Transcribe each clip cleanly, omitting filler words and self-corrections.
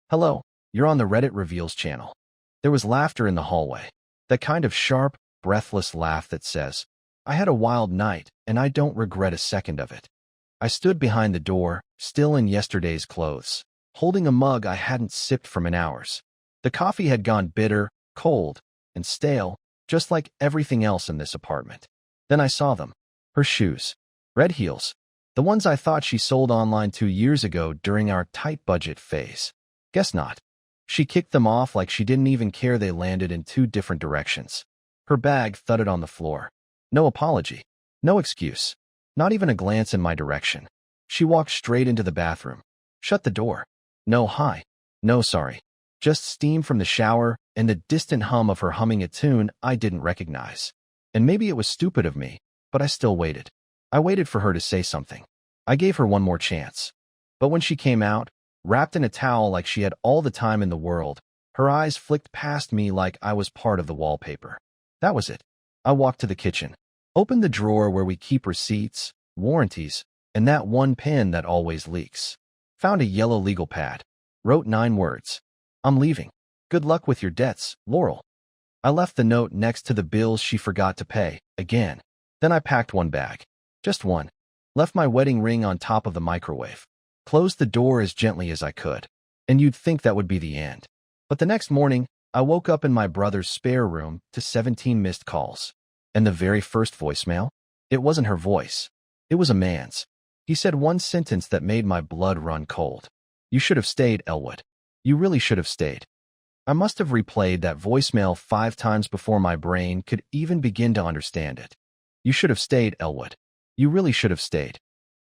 Hello, you're on the Reddit Reveals channel. There was laughter in the hallway. That kind of sharp, breathless laugh that says, I had a wild night, and I don't regret a second of it. I stood behind the door, still in yesterday's clothes, holding a mug I hadn't sipped for hours. The coffee had gone bitter, cold, and stale, just like everything else in this apartment. Then I saw them. Her shoes. Red heels. The ones I thought she sold online 2 years ago during our tight budget phase. Guess not. She kicked them off like she didn't even care they landed in 2 different directions. Her bag thudded on the floor. No apology. No excuse. Not even a glance in my direction. She walked straight into the bathroom. Shut the door. No hi. No sorry. Just steam from the shower and the distant hum of her humming a tune I didn't recognize. And maybe it was stupid of me, but I still waited. I waited for her to say something. I gave her one more chance. But when she came out, wrapped in a towel like she had all the time in the world, her eyes flicked past me like I was part of the wallpaper. That was it. I walked to the kitchen, opened the drawer where we keep receipts, warranties, and that one pen that always leaks. Found a yellow legal pad. Wrote 9 words. I'm leaving. Good luck with your debts, Laurel. I left the note next to the bills she forgot to pay, again. Then I packed one bag. Just one. Left my wedding ring on top of the microwave. Closed the door as gently as I could. And you'd think that would be the end. But the next morning, I woke up in my brother's spare room to 17 missed calls. And the very first voicemail? It wasn't her voice. It was a man's. He said one sentence that made my blood run cold. You should have stayed, Elwood. You really should have stayed. I must have replayed that voicemail 5 times before my brain could even begin to understand it. You should have stayed, Elwood. You really should have stayed.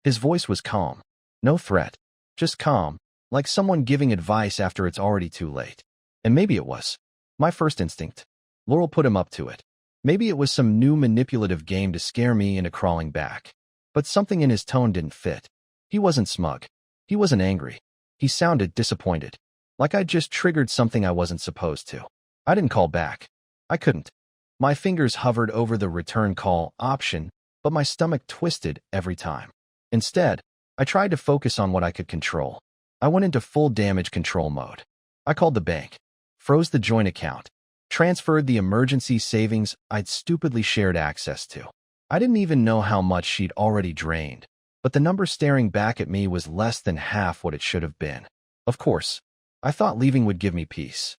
His voice was calm. No threat. Just calm, like someone giving advice after it's already too late. And maybe it was. My first instinct. Laurel put him up to it. Maybe it was some new manipulative game to scare me into crawling back. But something in his tone didn't fit. He wasn't smug. He wasn't angry. He sounded disappointed. Like I'd just triggered something I wasn't supposed to. I didn't call back. I couldn't. My fingers hovered over the return call option, but my stomach twisted every time. Instead, I tried to focus on what I could control. I went into full damage control mode. I called the bank, froze the joint account, transferred the emergency savings I'd stupidly shared access to. I didn't even know how much she'd already drained, but the number staring back at me was less than half what it should have been. Of course, I thought leaving would give me peace.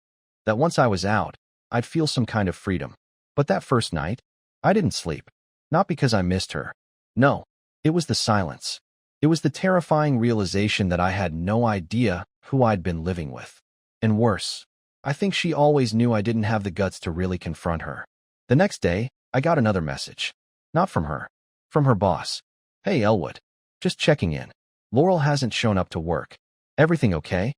That once I was out, I'd feel some kind of freedom. But that first night, I didn't sleep. Not because I missed her. No, it was the silence. It was the terrifying realization that I had no idea who I'd been living with. And worse, I think she always knew I didn't have the guts to really confront her. The next day, I got another message. Not from her. From her boss. Hey, Elwood. Just checking in. Laurel hasn't shown up to work. Everything okay?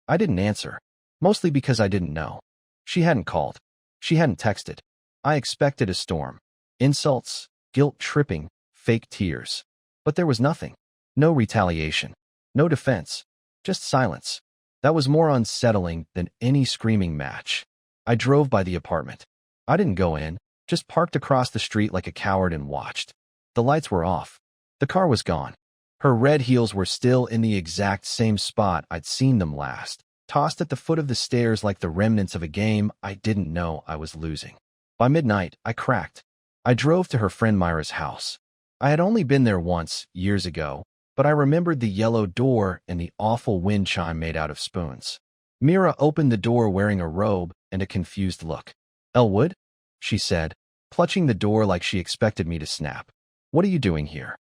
I didn't answer. Mostly because I didn't know. She hadn't called. She hadn't texted. I expected a storm. Insults, guilt-tripping, fake tears. But there was nothing. No retaliation. No defense. Just silence. That was more unsettling than any screaming match. I drove by the apartment. I didn't go in, just parked across the street like a coward and watched. The lights were off. The car was gone. Her red heels were still in the exact same spot I'd seen them last, tossed at the foot of the stairs like the remnants of a game I didn't know I was losing. By midnight, I cracked. I drove to her friend Myra's house. I had only been there once, years ago, but I remembered the yellow door and the awful wind chime made out of spoons. Mira opened the door wearing a robe and a confused look. Elwood? She said, clutching the door like she expected me to snap. What are you doing here?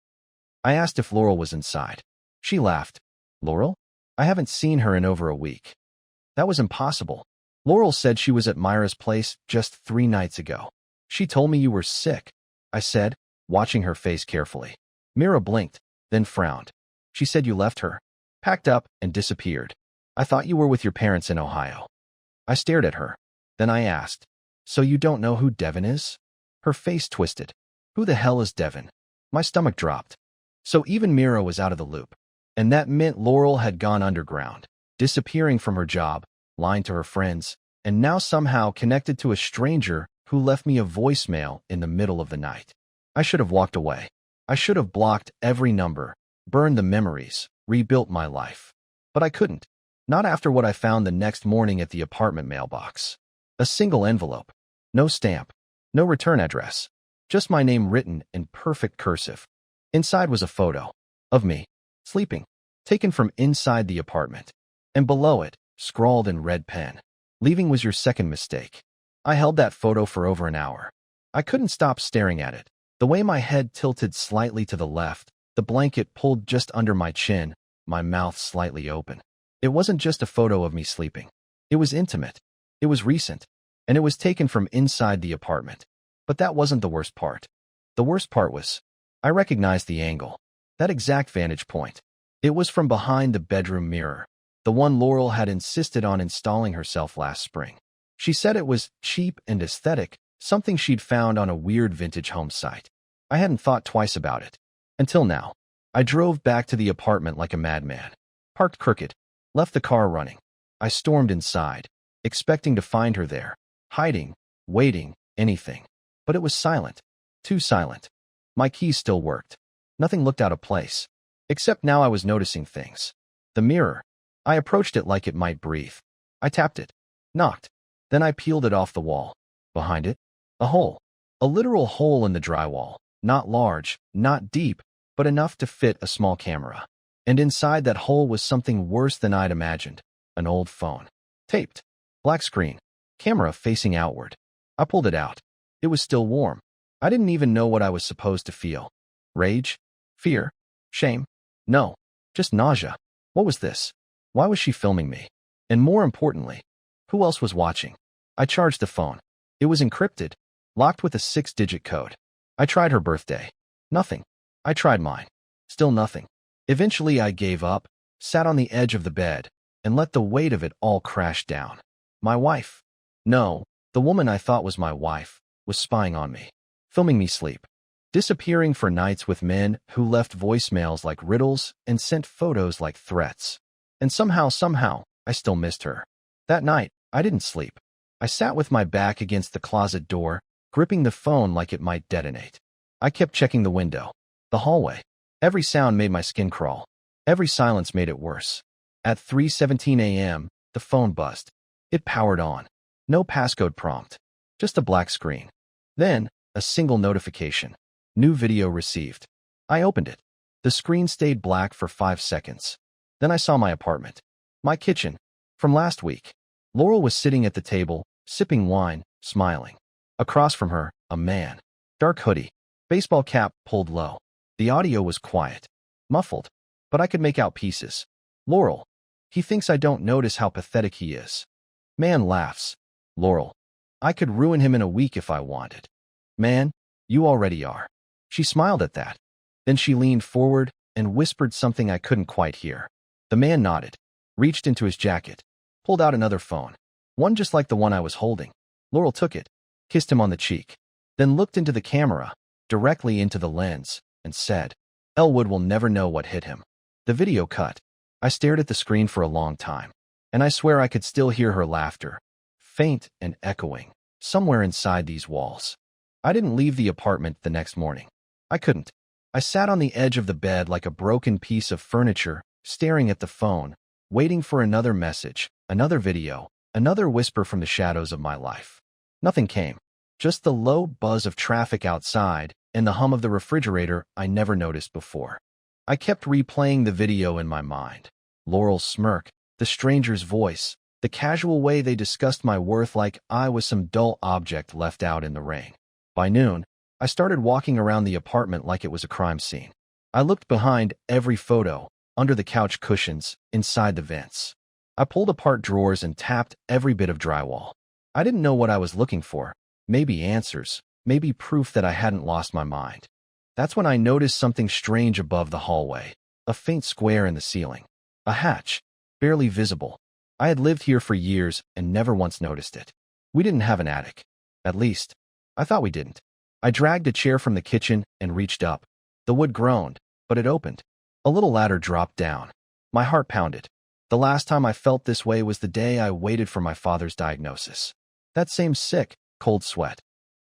I asked if Laurel was inside. She laughed. Laurel? I haven't seen her in over a week. That was impossible. Laurel said she was at Myra's place just 3 nights ago. She told me you were sick, I said, watching her face carefully. Mira blinked, then frowned. She said you left her, packed up, and disappeared. I thought you were with your parents in Ohio. I stared at her. Then I asked, so you don't know who Devin is? Her face twisted. Who the hell is Devin? My stomach dropped. So even Mira was out of the loop. And that meant Laurel had gone underground, disappearing from her job, lying to her friends, and now somehow connected to a stranger who left me a voicemail in the middle of the night. I should have walked away. I should have blocked every number, burned the memories, rebuilt my life. But I couldn't. Not after what I found the next morning at the apartment mailbox. A single envelope. No stamp. No return address. Just my name written in perfect cursive. Inside was a photo of me, sleeping, taken from inside the apartment. And below it, scrawled in red pen, "Leaving was your second mistake." I held that photo for over an hour. I couldn't stop staring at it. The way my head tilted slightly to the left, the blanket pulled just under my chin, my mouth slightly open. It wasn't just a photo of me sleeping. It was intimate. It was recent. And it was taken from inside the apartment. But that wasn't the worst part. The worst part was, I recognized the angle. That exact vantage point. It was from behind the bedroom mirror. The one Laurel had insisted on installing herself last spring. She said it was cheap and aesthetic, something she'd found on a weird vintage home site. I hadn't thought twice about it. Until now. I drove back to the apartment like a madman. Parked crooked. Left the car running. I stormed inside, expecting to find her there. Hiding, waiting, anything. But it was silent. Too silent. My keys still worked. Nothing looked out of place. Except now I was noticing things. The mirror. I approached it like it might breathe. I tapped it. Knocked. Then I peeled it off the wall. Behind it, a hole. A literal hole in the drywall. Not large, not deep, but enough to fit a small camera. And inside that hole was something worse than I'd imagined. An old phone. Taped. Black screen. Camera facing outward. I pulled it out. It was still warm. I didn't even know what I was supposed to feel. Rage? Fear? Shame? No. Just nausea. What was this? Why was she filming me? And more importantly, who else was watching? I charged the phone. It was encrypted, locked with a 6-digit code. I tried her birthday. Nothing. I tried mine. Still nothing. Eventually I gave up, sat on the edge of the bed, and let the weight of it all crash down. My wife. No, the woman I thought was my wife, was spying on me, filming me sleep, disappearing for nights with men who left voicemails like riddles and sent photos like threats. And somehow, I still missed her. That night, I didn't sleep. I sat with my back against the closet door, gripping the phone like it might detonate. I kept checking the window, the hallway. Every sound made my skin crawl. Every silence made it worse. At 3:17 a.m., the phone buzzed. It powered on. No passcode prompt. Just a black screen. Then, a single notification. New video received. I opened it. The screen stayed black for 5 seconds. Then I saw my apartment. My kitchen. From last week. Laurel was sitting at the table, sipping wine, smiling. Across from her, a man. Dark hoodie. Baseball cap pulled low. The audio was quiet. Muffled. But I could make out pieces. Laurel. He thinks I don't notice how pathetic he is. Man laughs. Laurel. I could ruin him in a week if I wanted. Man, you already are. She smiled at that. Then she leaned forward and whispered something I couldn't quite hear. The man nodded, reached into his jacket, pulled out another phone. One just like the one I was holding. Laurel took it, kissed him on the cheek, then looked into the camera, directly into the lens, and said, "Elwood will never know what hit him." The video cut. I stared at the screen for a long time, and I swear I could still hear her laughter, faint and echoing, somewhere inside these walls. I didn't leave the apartment the next morning. I couldn't. I sat on the edge of the bed like a broken piece of furniture, staring at the phone, waiting for another message, another video, another whisper from the shadows of my life. Nothing came. Just the low buzz of traffic outside and the hum of the refrigerator I never noticed before. I kept replaying the video in my mind. Laurel's smirk, the stranger's voice, the casual way they discussed my worth like I was some dull object left out in the rain. By noon, I started walking around the apartment like it was a crime scene. I looked behind every photo, under the couch cushions, inside the vents. I pulled apart drawers and tapped every bit of drywall. I didn't know what I was looking for. Maybe answers, maybe proof that I hadn't lost my mind. That's when I noticed something strange above the hallway, a faint square in the ceiling. A hatch, barely visible. I had lived here for years and never once noticed it. We didn't have an attic. At least, I thought we didn't. I dragged a chair from the kitchen and reached up. The wood groaned, but it opened. A little ladder dropped down. My heart pounded. The last time I felt this way was the day I waited for my father's diagnosis. That same sick, cold sweat.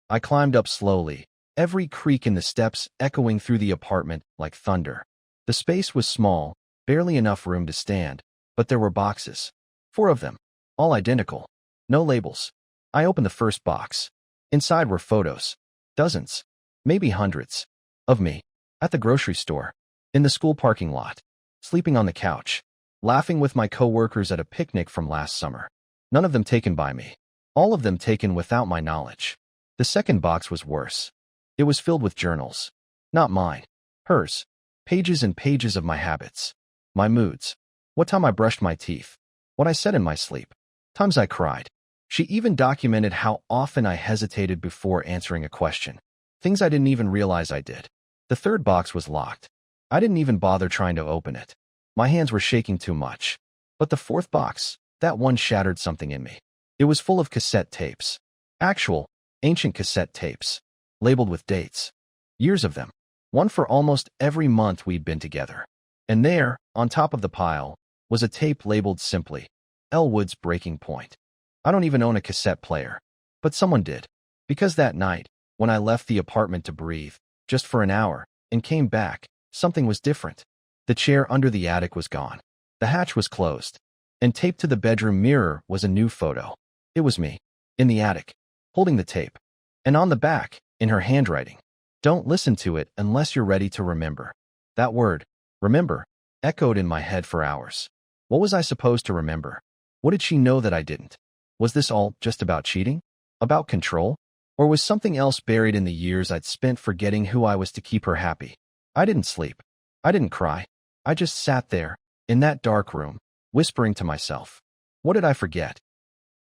I climbed up slowly, every creak in the steps echoing through the apartment like thunder. The space was small, barely enough room to stand, But there were boxes. 4 of them. All identical. No labels. I opened the first box. Inside were photos. Dozens. Maybe hundreds. Of me. At the grocery store. In the school parking lot. Sleeping on the couch. Laughing with my coworkers at a picnic from last summer. None of them taken by me. All of them taken without my knowledge. The second box was worse. It was filled with journals. Not mine. Hers. Pages and pages of my habits. My moods. What time I brushed my teeth. What I said in my sleep. Times I cried. She even documented how often I hesitated before answering a question. Things I didn't even realize I did. The third box was locked. I didn't even bother trying to open it. My hands were shaking too much. But the fourth box, that one shattered something in me. It was full of cassette tapes. Actual, ancient cassette tapes. Labeled with dates. Years of them. One for almost every month we'd been together. And there, on top of the pile, was a tape labeled simply, Elwood's Breaking Point. I don't even own a cassette player. But someone did. Because that night, when I left the apartment to breathe, just for an hour, and came back, something was different. The chair under the attic was gone. The hatch was closed. And taped to the bedroom mirror was a new photo. It was me. In the attic. Holding the tape. And on the back, in her handwriting. Don't listen to it unless you're ready to remember. That word, remember, echoed in my head for hours. What was I supposed to remember? What did she know that I didn't? Was this all just about cheating? About control? Or was something else buried in the years I'd spent forgetting who I was to keep her happy? I didn't sleep. I didn't cry. I just sat there, in that dark room, whispering to myself. What did I forget?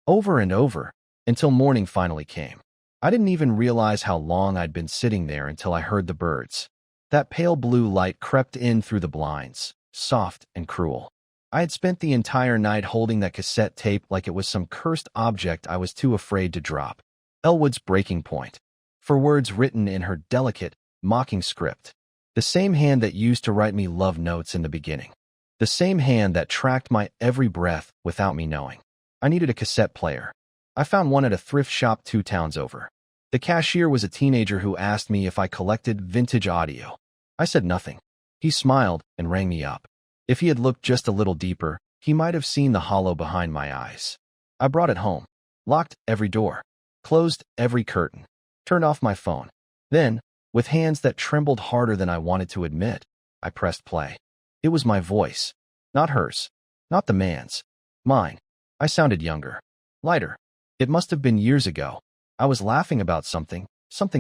Over and over, until morning finally came. I didn't even realize how long I'd been sitting there until I heard the birds. That pale blue light crept in through the blinds, soft and cruel. I had spent the entire night holding that cassette tape like it was some cursed object I was too afraid to drop. Elwood's Breaking Point. For words written in her delicate, mocking script. The same hand that used to write me love notes in the beginning. The same hand that tracked my every breath without me knowing. I needed a cassette player. I found one at a thrift shop 2 towns over. The cashier was a teenager who asked me if I collected vintage audio. I said nothing. He smiled and rang me up. If he had looked just a little deeper, he might have seen the hollow behind my eyes. I brought it home. Locked every door. Closed every curtain. Turned off my phone. Then, with hands that trembled harder than I wanted to admit, I pressed play. It was my voice. Not hers. Not the man's. Mine. I sounded younger. Lighter. It must have been years ago. I was laughing about something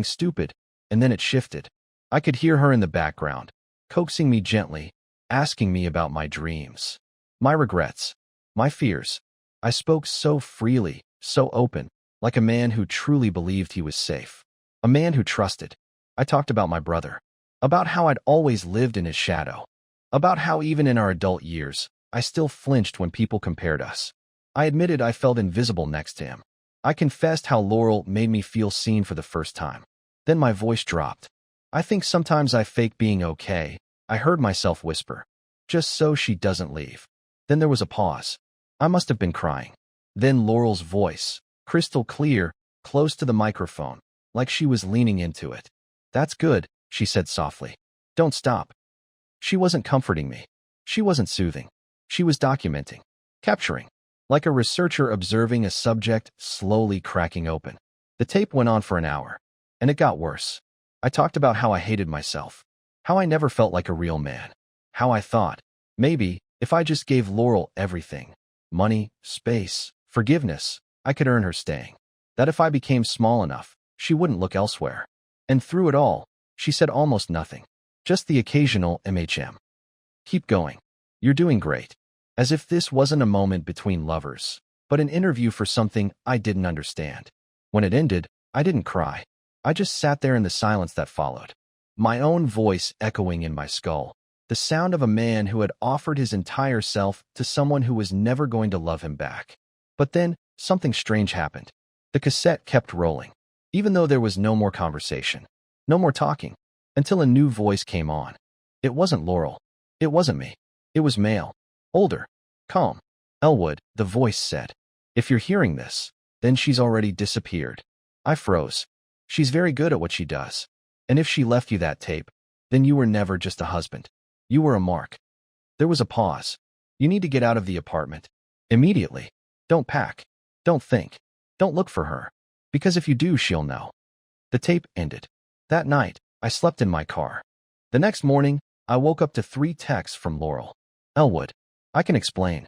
stupid, and then it shifted. I could hear her in the background, coaxing me gently, asking me about my dreams, my regrets, my fears. I spoke so freely, so open, like a man who truly believed he was safe. A man who trusted. I talked about my brother. About how I'd always lived in his shadow. About how even in our adult years, I still flinched when people compared us. I admitted I felt invisible next to him. I confessed how Laurel made me feel seen for the first time. Then my voice dropped. I think sometimes I fake being okay, I heard myself whisper. Just so she doesn't leave. Then there was a pause. I must have been crying. Then Laurel's voice, crystal clear, close to the microphone, like she was leaning into it. That's good, she said softly. Don't stop. She wasn't comforting me. She wasn't soothing. She was documenting. Capturing. Like a researcher observing a subject slowly cracking open. The tape went on for an hour. And it got worse. I talked about how I hated myself. How I never felt like a real man. How I thought, maybe, if I just gave Laurel everything, money, space, forgiveness, I could earn her staying. That if I became small enough, she wouldn't look elsewhere. And through it all, she said almost nothing. Just the occasional MHM. Keep going. You're doing great. As if this wasn't a moment between lovers, but an interview for something I didn't understand. When it ended, I didn't cry. I just sat there in the silence that followed. My own voice echoing in my skull. The sound of a man who had offered his entire self to someone who was never going to love him back. But then, something strange happened. The cassette kept rolling, even though there was no more conversation. No more talking, until a new voice came on. It wasn't Laurel. It wasn't me. It was male. Older. Calm. Elwood, the voice said. If you're hearing this, then she's already disappeared. I froze. She's very good at what she does. And if she left you that tape, then you were never just a husband. You were a mark. There was a pause. You need to get out of the apartment. Immediately. Don't pack. Don't think. Don't look for her. Because if you do, she'll know. The tape ended. That night, I slept in my car. The next morning, I woke up to 3 texts from Laurel. Elwood. I can explain.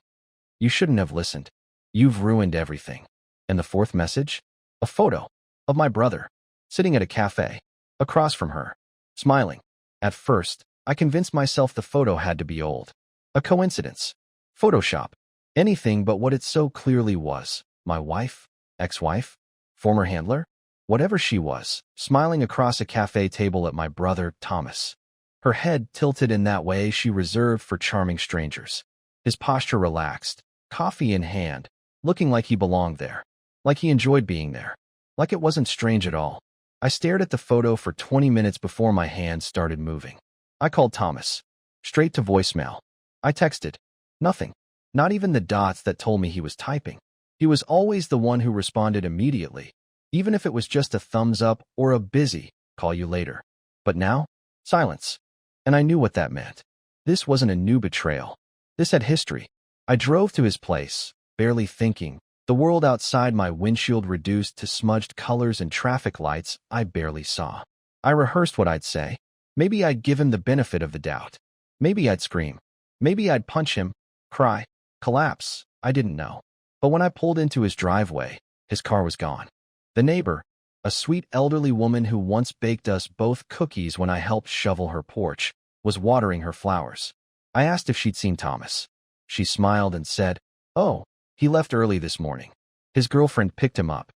You shouldn't have listened. You've ruined everything. And the 4th message? A photo of my brother, sitting at a cafe, across from her, smiling. At first, I convinced myself the photo had to be old. A coincidence. Photoshop. Anything but what it so clearly was. My wife? Ex-wife? Former handler? Whatever she was, smiling across a cafe table at my brother, Thomas. Her head tilted in that way she reserved for charming strangers. His posture relaxed, coffee in hand, looking like he belonged there. Like he enjoyed being there. Like it wasn't strange at all. I stared at the photo for 20 minutes before my hands started moving. I called Thomas. Straight to voicemail. I texted. Nothing. Not even the dots that told me he was typing. He was always the one who responded immediately, even if it was just a thumbs up or a busy, call you later. But now, silence. And I knew what that meant. This wasn't a new betrayal. This had history. I drove to his place, barely thinking, the world outside my windshield reduced to smudged colors and traffic lights I barely saw. I rehearsed what I'd say. Maybe I'd give him the benefit of the doubt. Maybe I'd scream. Maybe I'd punch him, cry, collapse. I didn't know. But when I pulled into his driveway, his car was gone. The neighbor, a sweet elderly woman who once baked us both cookies when I helped shovel her porch, was watering her flowers. I asked if she'd seen Thomas. She smiled and said, "Oh, he left early this morning. His girlfriend picked him up."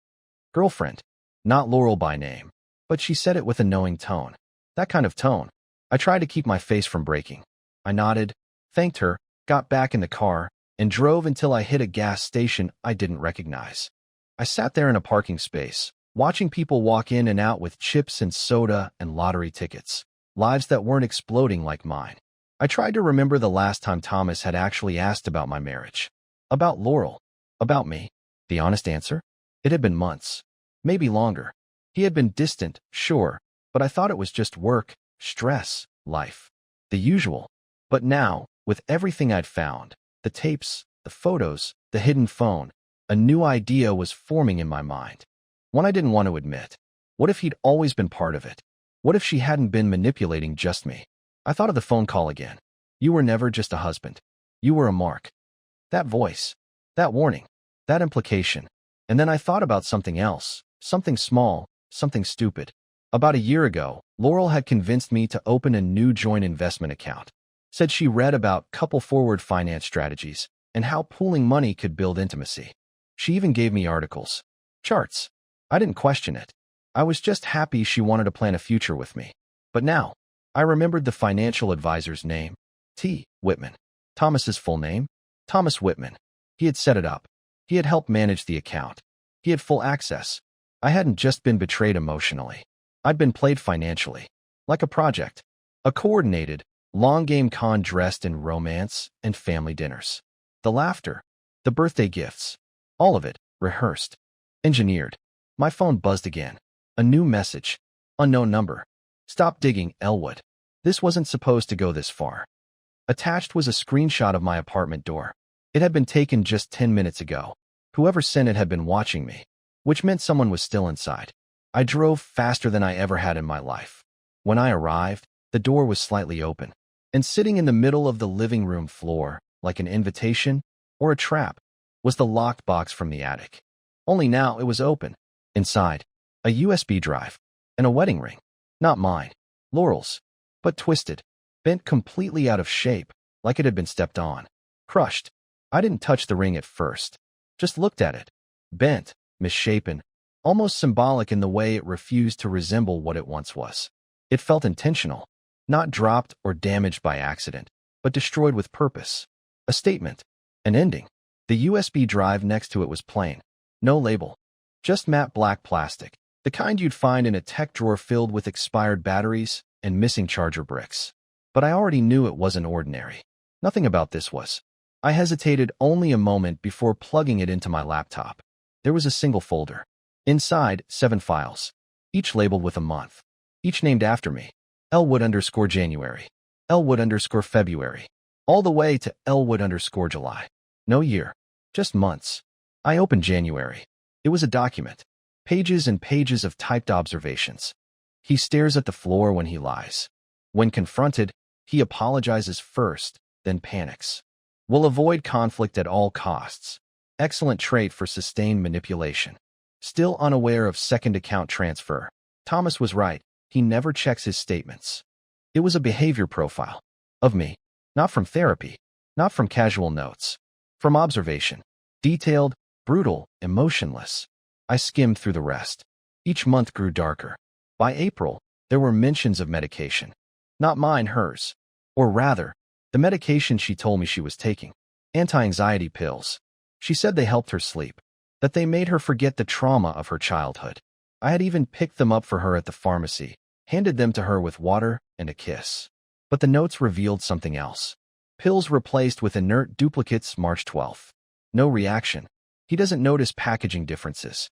Girlfriend. Not Laurel by name. But she said it with a knowing tone. That kind of tone. I tried to keep my face from breaking. I nodded, thanked her, got back in the car, and drove until I hit a gas station I didn't recognize. I sat there in a parking space, watching people walk in and out with chips and soda and lottery tickets, lives that weren't exploding like mine. I tried to remember the last time Thomas had actually asked about my marriage. About Laurel. About me. The honest answer? It had been months. Maybe longer. He had been distant, sure, but I thought it was just work, stress, life. The usual. But now, with everything I'd found, the tapes, the photos, the hidden phone, a new idea was forming in my mind. One I didn't want to admit. What if he'd always been part of it? What if she hadn't been manipulating just me? I thought of the phone call again. You were never just a husband. You were a mark. That voice. That warning. That implication. And then I thought about something else. Something small. Something stupid. About a year ago, Laurel had convinced me to open a new joint investment account. Said she read about couple-forward finance strategies and how pooling money could build intimacy. She even gave me articles. Charts. I didn't question it. I was just happy she wanted to plan a future with me. But now, I remembered the financial advisor's name. T. Whitman. Thomas's full name? Thomas Whitman. He had set it up. He had helped manage the account. He had full access. I hadn't just been betrayed emotionally. I'd been played financially. Like a project. A coordinated, long-game con dressed in romance and family dinners. The laughter. The birthday gifts. All of it, rehearsed. Engineered. My phone buzzed again. A new message. Unknown number. Stop digging, Elwood. This wasn't supposed to go this far. Attached was a screenshot of my apartment door. It had been taken just 10 minutes ago. Whoever sent it had been watching me, which meant someone was still inside. I drove faster than I ever had in my life. When I arrived, the door was slightly open, and sitting in the middle of the living room floor, like an invitation or a trap, was the locked box from the attic. Only now it was open. Inside, a USB drive and a wedding ring. Not mine. Laurel's. But twisted. Bent completely out of shape, like it had been stepped on. Crushed. I didn't touch the ring at first. Just looked at it. Bent, misshapen, almost symbolic in the way it refused to resemble what it once was. It felt intentional. Not dropped or damaged by accident, but destroyed with purpose. A statement. An ending. The USB drive next to it was plain. No label. Just matte black plastic. The kind you'd find in a tech drawer filled with expired batteries and missing charger bricks. But I already knew it wasn't ordinary. Nothing about this was. I hesitated only a moment before plugging it into my laptop. There was a single folder. Inside, 7 files. Each labeled with a month. Each named after me. Elwood _January. Elwood _February. all the way to Elwood_July. No year, just months. I opened January. It was a document. Pages and pages of typed observations. He stares at the floor when he lies. When confronted, he apologizes first, then panics. Will avoid conflict at all costs. Excellent trait for sustained manipulation. Still unaware of second account transfer. Thomas was right. He never checks his statements. It was a behavior profile. Of me. Not from therapy. Not from casual notes. From observation. Detailed, brutal, emotionless. I skimmed through the rest. Each month grew darker. By April, there were mentions of medication. Not mine, hers. Or rather, the medication she told me she was taking. Anti-anxiety pills. She said they helped her sleep. That they made her forget the trauma of her childhood. I had even picked them up for her at the pharmacy, handed them to her with water and a kiss. But the notes revealed something else. Pills replaced with inert duplicates March 12th. No reaction. He doesn't notice packaging differences.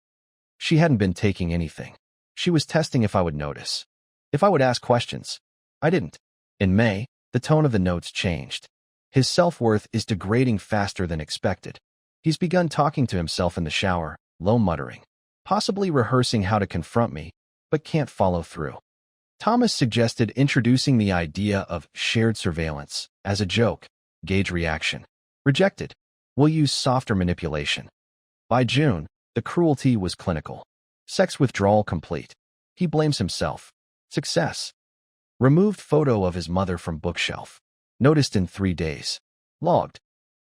She hadn't been taking anything. She was testing if I would notice. If I would ask questions. I didn't. In May, the tone of the notes changed. His self-worth is degrading faster than expected. He's begun talking to himself in the shower, low muttering. Possibly rehearsing how to confront me, but can't follow through. Thomas suggested introducing the idea of shared surveillance as a joke. Gauge reaction. Rejected. We'll use softer manipulation. By June, the cruelty was clinical. Sex withdrawal complete. He blames himself. Success. Removed photo of his mother from bookshelf. Noticed in 3 days. Logged.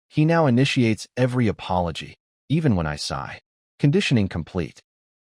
He now initiates every apology, even when I sigh. Conditioning complete.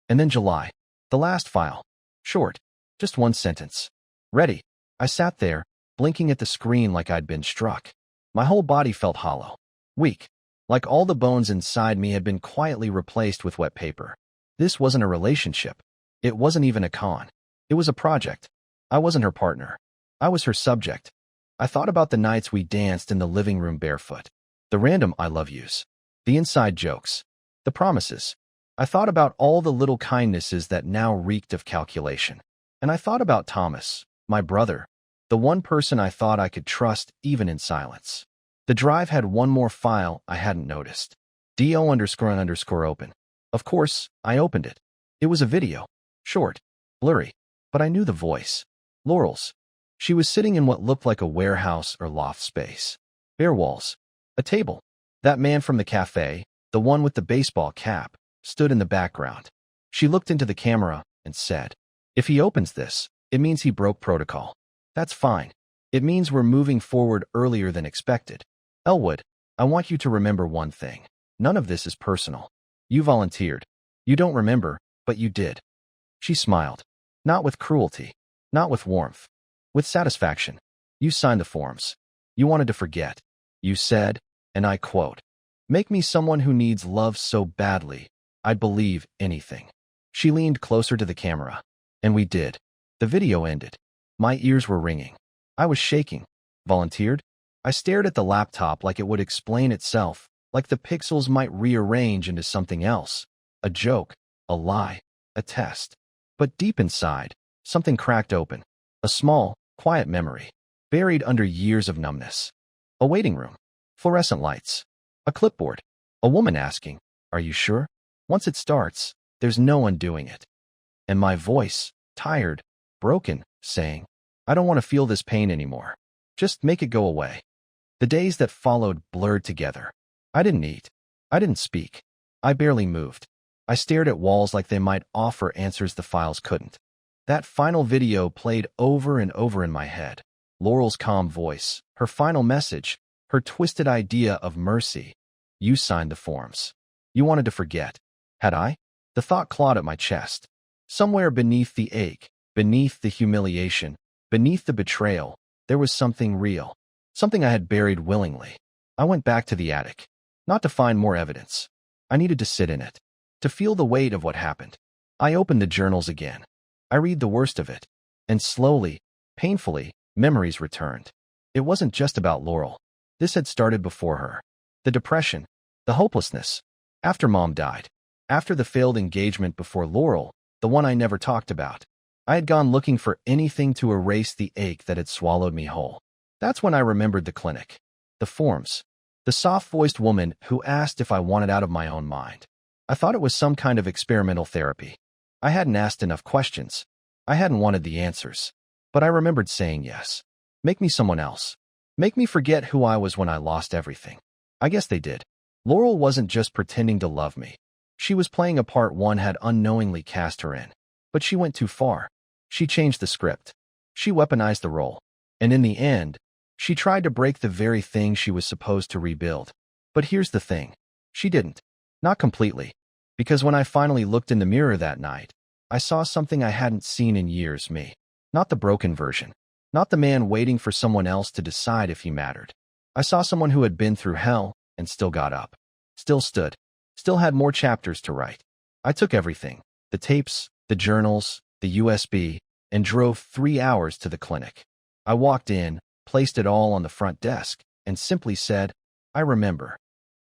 And then July. The last file. Short. Just 1 sentence. Ready. I sat there, blinking at the screen like I'd been struck. My whole body felt hollow. Weak. Like all the bones inside me had been quietly replaced with wet paper. This wasn't a relationship. It wasn't even a con. It was a project. I wasn't her partner. I was her subject. I thought about the nights we danced in the living room barefoot. The random I love yous. The inside jokes. The promises. I thought about all the little kindnesses that now reeked of calculation. And I thought about Thomas, my brother, the one person I thought I could trust even in silence. The drive had one more file I hadn't noticed. do__open. Of course, I opened it. It was a video. Short. Blurry. But I knew the voice. Laurel's. She was sitting in what looked like a warehouse or loft space. Bare walls. A table. That man from the cafe, the one with the baseball cap, stood in the background. She looked into the camera and said, "If he opens this, it means he broke protocol. That's fine. It means we're moving forward earlier than expected. Elwood, I want you to remember one thing. None of this is personal. You volunteered. You don't remember, but you did." She smiled. Not with cruelty. Not with warmth. With satisfaction. You signed the forms. You wanted to forget. You said, and I quote, "Make me someone who needs love so badly, I'd believe anything." She leaned closer to the camera. And we did. The video ended. My ears were ringing. I was shaking. Volunteered? I stared at the laptop like it would explain itself, like the pixels might rearrange into something else. A joke, a lie, a test. But deep inside, something cracked open. A small, quiet memory, buried under years of numbness. A waiting room. Fluorescent lights. A clipboard. A woman asking, "Are you sure?" Once it starts, there's no undoing it. And my voice, tired, broken, saying, "I don't want to feel this pain anymore. Just make it go away." The days that followed blurred together. I didn't eat. I didn't speak. I barely moved. I stared at walls like they might offer answers the files couldn't. That final video played over and over in my head. Laurel's calm voice, her final message, her twisted idea of mercy. You signed the forms. You wanted to forget. Had I? The thought clawed at my chest. Somewhere beneath the ache, beneath the humiliation, beneath the betrayal, there was something real. Something I had buried willingly. I went back to the attic. Not to find more evidence. I needed to sit in it. To feel the weight of what happened. I opened the journals again. I read the worst of it. And slowly, painfully, memories returned. It wasn't just about Laurel. This had started before her. The depression. The hopelessness. After Mom died. After the failed engagement before Laurel, the one I never talked about. I had gone looking for anything to erase the ache that had swallowed me whole. That's when I remembered the clinic. The forms. The soft-voiced woman who asked if I wanted out of my own mind. I thought it was some kind of experimental therapy. I hadn't asked enough questions. I hadn't wanted the answers. But I remembered saying yes. Make me someone else. Make me forget who I was when I lost everything. I guess they did. Laurel wasn't just pretending to love me. She was playing a part one had unknowingly cast her in. But she went too far. She changed the script. She weaponized the role. And in the end, she tried to break the very thing she was supposed to rebuild. But here's the thing. She didn't. Not completely. Because when I finally looked in the mirror that night, I saw something I hadn't seen in years, me. Not the broken version. Not the man waiting for someone else to decide if he mattered. I saw someone who had been through hell and still got up. Still stood. Still had more chapters to write. I took everything. The tapes, the journals, the USB, and drove 3 hours to the clinic. I walked in, placed it all on the front desk, and simply said, I remember.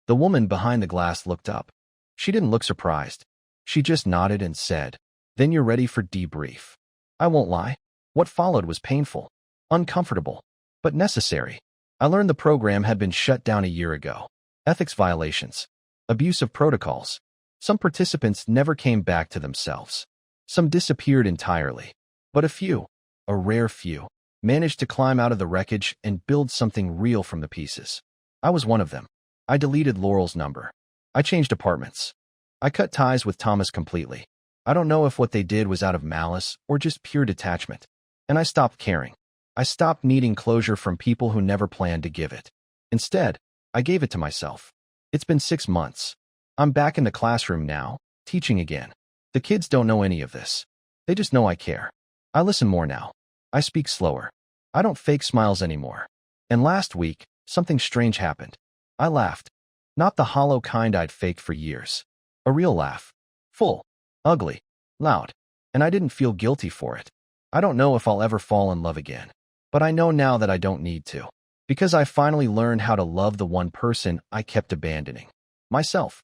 The woman behind the glass looked up. She didn't look surprised. She just nodded and said, then you're ready for debrief. I won't lie. What followed was painful, uncomfortable, but necessary. I learned the program had been shut down a year ago. Ethics violations, abuse of protocols. Some participants never came back to themselves. Some disappeared entirely. But a few, a rare few, managed to climb out of the wreckage and build something real from the pieces. I was one of them. I deleted Laurel's number. I changed apartments. I cut ties with Thomas completely. I don't know if what they did was out of malice or just pure detachment. And I stopped caring. I stopped needing closure from people who never planned to give it. Instead, I gave it to myself. It's been 6 months. I'm back in the classroom now, teaching again. The kids don't know any of this. They just know I care. I listen more now. I speak slower. I don't fake smiles anymore. And last week, something strange happened. I laughed. Not the hollow kind I'd faked for years. A real laugh. Full. Ugly. Loud. And I didn't feel guilty for it. I don't know if I'll ever fall in love again. But I know now that I don't need to. Because I finally learned how to love the one person I kept abandoning. Myself.